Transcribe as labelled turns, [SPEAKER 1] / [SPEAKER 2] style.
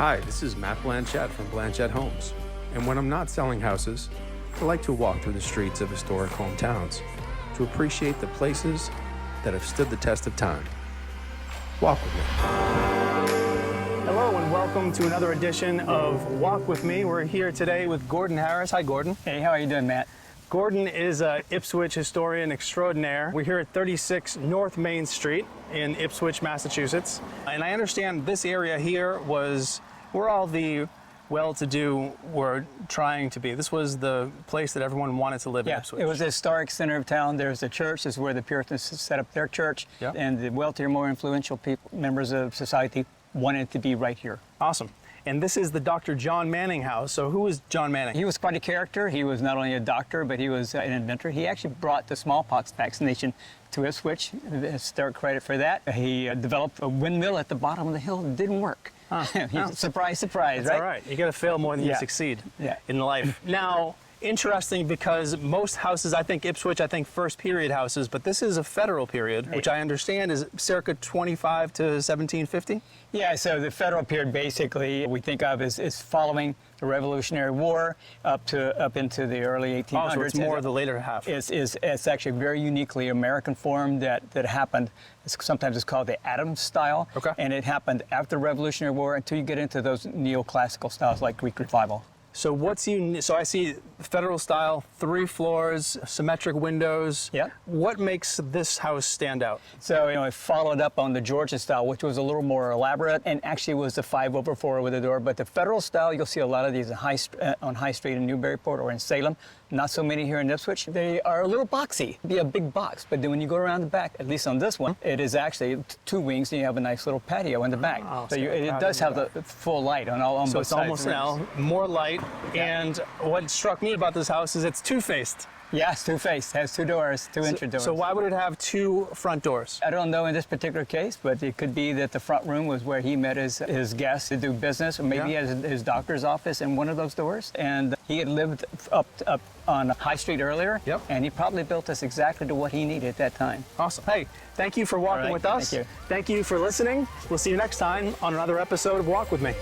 [SPEAKER 1] Hi, this is Matt Blanchette from Blanchette Homes. And when I'm not selling houses, I like to walk through the streets of historic hometowns to appreciate the places that have stood the test of time. Walk with me.
[SPEAKER 2] Hello and welcome to another edition of Walk With Me. We're here today with Gordon Harris. Hi, Gordon.
[SPEAKER 3] Hey, how are you doing, Matt?
[SPEAKER 2] Gordon is an Ipswich historian extraordinaire. We're here at 36 North Main Street in Ipswich, Massachusetts. And I understand this area here was where all the well-to-do were trying to be. This was the place that everyone wanted to live in Ipswich.
[SPEAKER 3] It was the historic center of town. There's the church. This is where the Puritans set up their church.
[SPEAKER 2] Yep.
[SPEAKER 3] And the wealthier, more influential people, members of society wanted to be right here.
[SPEAKER 2] Awesome. And this is the Dr. John Manning house. So who is John Manning?
[SPEAKER 3] He was quite a character. He was not only a doctor, but he was an inventor. He actually brought the smallpox vaccination to Ipswich. Historic credit for that. He developed a windmill at the bottom of the hill that didn't work. Surprise, surprise,
[SPEAKER 2] That's
[SPEAKER 3] right?
[SPEAKER 2] all right. You got to fail more than you succeed in life. Now, interesting because most houses, I think Ipswich, first period houses, but this is a federal period, which I understand is circa 25 to 1750?
[SPEAKER 3] Yeah, so the federal period basically we think of as following the Revolutionary War up into the early 1800s.
[SPEAKER 2] Oh, so it's more the later half.
[SPEAKER 3] It's actually a very uniquely American form that happened. Sometimes it's called the Adams style.
[SPEAKER 2] Okay.
[SPEAKER 3] And it happened after the Revolutionary War until you get into those neoclassical styles like Greek Revival.
[SPEAKER 2] So what's unique? So I see federal style, 3 floors, symmetric windows.
[SPEAKER 3] Yeah.
[SPEAKER 2] What makes this house stand out?
[SPEAKER 3] So, it followed up on the Georgia style, which was a little more elaborate and actually was the 5/4 with a door. But the federal style, you'll see a lot of these on High Street in Newburyport or in Salem. Not so many here in Ipswich. They are a little boxy. It'd be a big box, but then when you go around the back, at least on this one, it is actually 2 wings and you have a nice little patio in the back.
[SPEAKER 2] Oh,
[SPEAKER 3] so it does have the full light on both sides.
[SPEAKER 2] So it's almost now more light.
[SPEAKER 3] Yeah.
[SPEAKER 2] And what struck me about this house is it's two-faced.
[SPEAKER 3] Yeah, it's two-faced. Has 2 doors, 2 entry doors.
[SPEAKER 2] So why would it have 2 front doors?
[SPEAKER 3] I don't know in this particular case, but it could be that the front room was where he met his guests to do business, or maybe he has his doctor's office in one of those doors. And he had lived up on High Street earlier, and he probably built this exactly to what he needed at that time.
[SPEAKER 2] Awesome. Hey, thank you for walking with us.
[SPEAKER 3] Thank you.
[SPEAKER 2] Thank you for listening. We'll see you next time on another episode of Walk With Me.